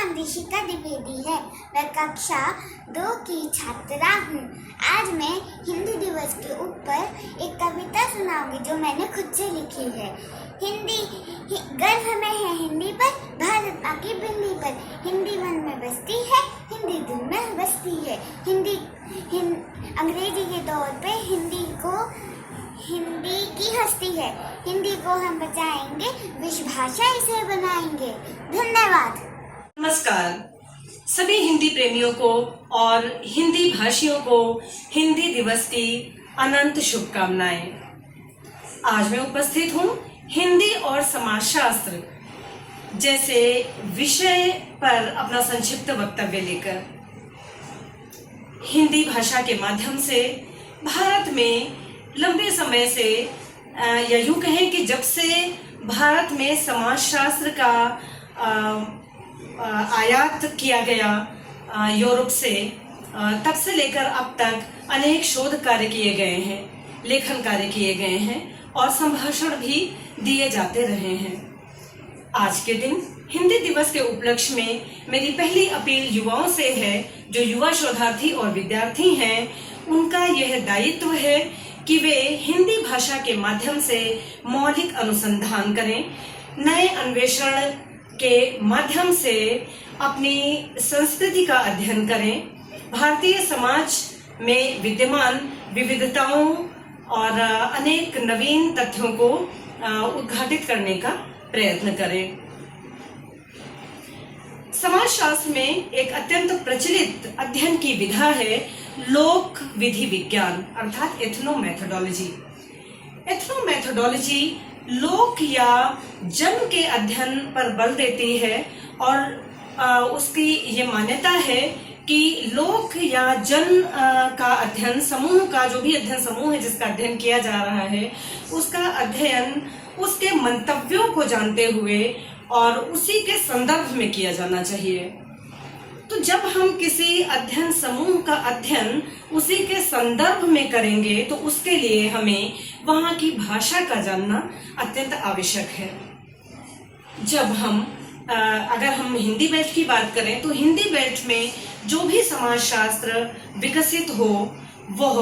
नाम ऋषिका द्विवेदी है। मैं कक्षा 2 की छात्रा हूँ। आज मैं हिंदी दिवस के ऊपर एक कविता सुनाऊंगी जो मैंने खुद से लिखी है। गर्व हमें है हिंदी पर, भारत माँ की बिल्ली पर। हिंदी मन में बसती है, हिंदी दिल में बसती है। अंग्रेजी के दौर पे हिंदी की हस्ती है। हिंदी को हम बचाएंगे, विश्व भाषा इसे बनाएंगे। धन्यवाद। नमस्कार सभी हिंदी प्रेमियों को और हिंदी भाषियों को हिंदी दिवस की अनंत शुभकामनाएं। आज मैं उपस्थित हूँ हिंदी और समाजशास्त्र जैसे विषय पर अपना संक्षिप्त वक्तव्य लेकर। हिंदी भाषा के माध्यम से भारत में लंबे समय से या यूं कहें कि जब से भारत में समाजशास्त्र का आयात किया गया यूरोप से, तब से लेकर अब तक अनेक शोध कार्य किए गए हैं, लेखन कार्य किए गए हैं और संभाषण भी दिए जाते रहे हैं। आज के दिन हिंदी दिवस के उपलक्ष्य में मेरी पहली अपील युवाओं से है। जो युवा शोधार्थी और विद्यार्थी हैं, उनका यह दायित्व है कि वे हिंदी भाषा के माध्यम से मौलिक अनुसंधान करें, नए अन्वेषण के माध्यम से अपनी संस्कृति का अध्ययन करें, भारतीय समाज में विद्यमान विविधताओं और अनेक नवीन तथ्यों को उद्घाटित करने का प्रयत्न करें। समाजशास्त्र में एक अत्यंत प्रचलित अध्ययन की विधा है लोक विधि विज्ञान अर्थात एथनोमेथोडोलॉजी। एथनोमेथोडोलॉजी लोक या जन के अध्ययन पर बल देती है और उसकी ये मान्यता है कि लोक या जन का अध्ययन, समूह का जो भी अध्ययन समूह है जिसका अध्ययन किया जा रहा है, उसका अध्ययन उसके मंतव्यों को जानते हुए और उसी के संदर्भ में किया जाना चाहिए। तो जब हम किसी अध्ययन समूह का अध्ययन उसी के संदर्भ में करेंगे तो उसके लिए हमें वहाँ की भाषा का जानना अत्यंत आवश्यक है। जब हम अगर हम हिंदी बेल्ट की बात करें तो हिंदी बेल्ट में जो भी समाजशास्त्र विकसित हो वह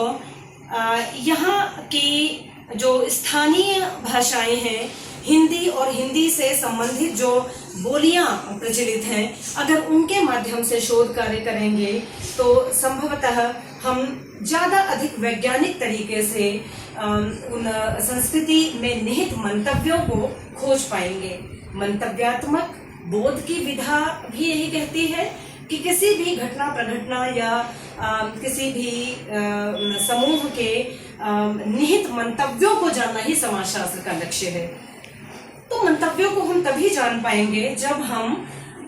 यहाँ की जो स्थानीय भाषाएं हैं, हिंदी और हिंदी से संबंधित जो बोलियां प्रचलित हैं, अगर उनके माध्यम से शोध कार्य करेंगे तो संभवतः हम ज़्यादा अधिक वैज्ञानिक तरीके से उन संस्कृति में निहित मंतव्यों को खोज पाएंगे। मंतव्यात्मक बोध की विधा भी यही कहती है कि किसी भी घटना प्रघटना या किसी भी समूह के निहित मंतव्यों को जानना ही समाजशास्त्र का लक्ष्य है। तो मंतव्यों को हम तभी जान पाएंगे जब हम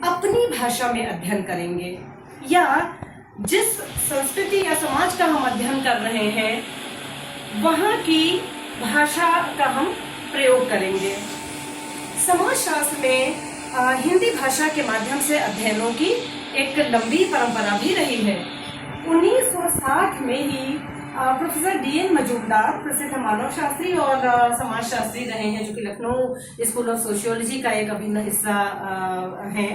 अपनी भाषा में अध्ययन करेंगे या जिस संस्कृति या समाज का हम अध्ययन कर रहे हैं वहाँ की भाषा का हम प्रयोग करेंगे। समाजशास्त्र में हिंदी भाषा के माध्यम से अध्ययनों की एक लंबी परंपरा भी रही है। 1960 में ही प्रोफेसर D.N. मजूमदार प्रसिद्ध मानव शास्त्री और समाज शास्त्री रहे हैं, जो कि लखनऊ स्कूल ऑफ सोशियोलॉजी का एक अभिन्न हिस्सा हैं।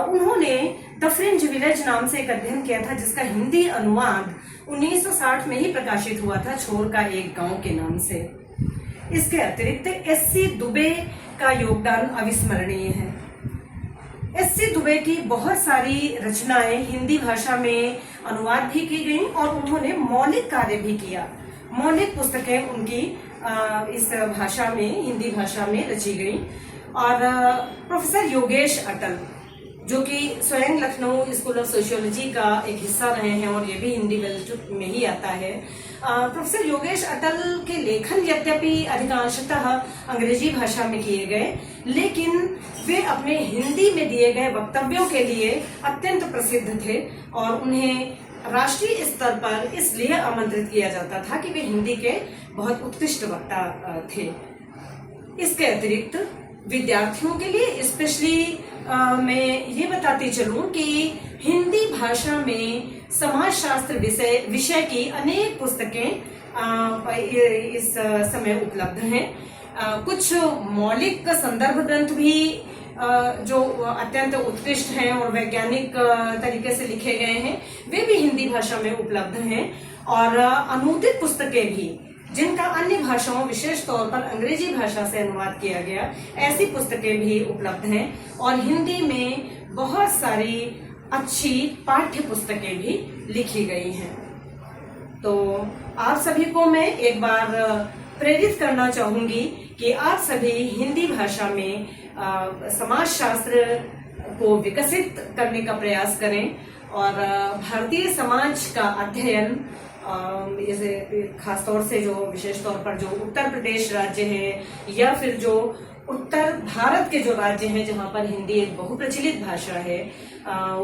उन्होंने द फ्रिंज विलेज नाम से एक अध्ययन किया था जिसका हिंदी अनुवाद 1960 में ही प्रकाशित हुआ था, छोर का एक गांव के नाम से। इसके अतिरिक्त S.C. दुबे का योगदान अविस्मरणीय है। S.C. दुबे की बहुत सारी रचनाएं हिंदी भाषा में अनुवाद भी की गई और उन्होंने मौलिक कार्य भी किया। मौलिक पुस्तकें उनकी इस भाषा में, हिंदी भाषा में रची गई। और प्रोफेसर योगेश अटल, जो कि स्वयं लखनऊ स्कूल ऑफ सोशियोलॉजी का एक हिस्सा रहे हैं और ये भी हिंदी बेल्ट में ही आता है। प्रोफेसर योगेश अटल के लेखन यद्यपि अधिकांशतः अंग्रेजी भाषा में किए गए, लेकिन वे अपने हिंदी में दिए गए वक्तव्यों के लिए अत्यंत प्रसिद्ध थे और उन्हें राष्ट्रीय स्तर पर इसलिए आमंत्रित किया जाता था कि वे हिंदी के बहुत उत्कृष्ट वक्ता थे। इसके अतिरिक्त विद्यार्थियों के लिए स्पेशली मैं ये बताती चलूं कि हिंदी भाषा में समाजशास्त्र विषय की अनेक पुस्तकें इस समय उपलब्ध हैं। कुछ मौलिक संदर्भ ग्रंथ भी जो अत्यंत उत्कृष्ट हैं और वैज्ञानिक तरीके से लिखे गए हैं, वे भी हिंदी भाषा में उपलब्ध हैं। और अनूदित पुस्तकें भी, जिनका अन्य भाषाओं विशेष तौर पर अंग्रेजी भाषा से अनुवाद किया गया, ऐसी पुस्तकें भी उपलब्ध हैं। और हिंदी में बहुत सारी अच्छी पाठ्य पुस्तकें भी लिखी गई हैं। तो आप सभी को मैं एक बार प्रेरित करना चाहूंगी कि आप सभी हिंदी भाषा में समाजशास्त्र को विकसित करने का प्रयास करें और भारतीय समाज का अध्ययन, जैसे खासतौर से जो विशेष तौर पर जो उत्तर प्रदेश राज्य है या फिर जो उत्तर भारत के जो राज्य हैं जहाँ पर हिंदी एक बहुप्रचलित भाषा है,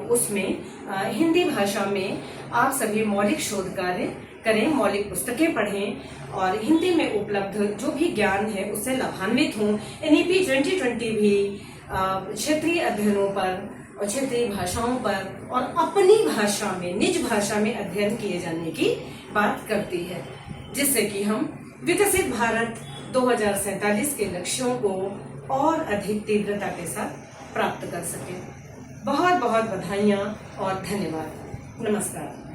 उसमें हिंदी भाषा में आप सभी मौलिक शोध कार्य करें, मौलिक पुस्तकें पढ़ें और हिंदी में उपलब्ध जो भी ज्ञान है उससे लाभान्वित हों। NEP 2020 भी क्षेत्रीय अध्ययनों पर और क्षेत्रीय भाषाओं पर और अपनी भाषा में, निज भाषा में अध्ययन किए जाने की बात करती है, जिससे कि हम विकसित भारत 2047 के लक्ष्यों को और अधिक तीव्रता के साथ प्राप्त कर सकें। बहुत बहुत बधाइयाँ और धन्यवाद। नमस्कार।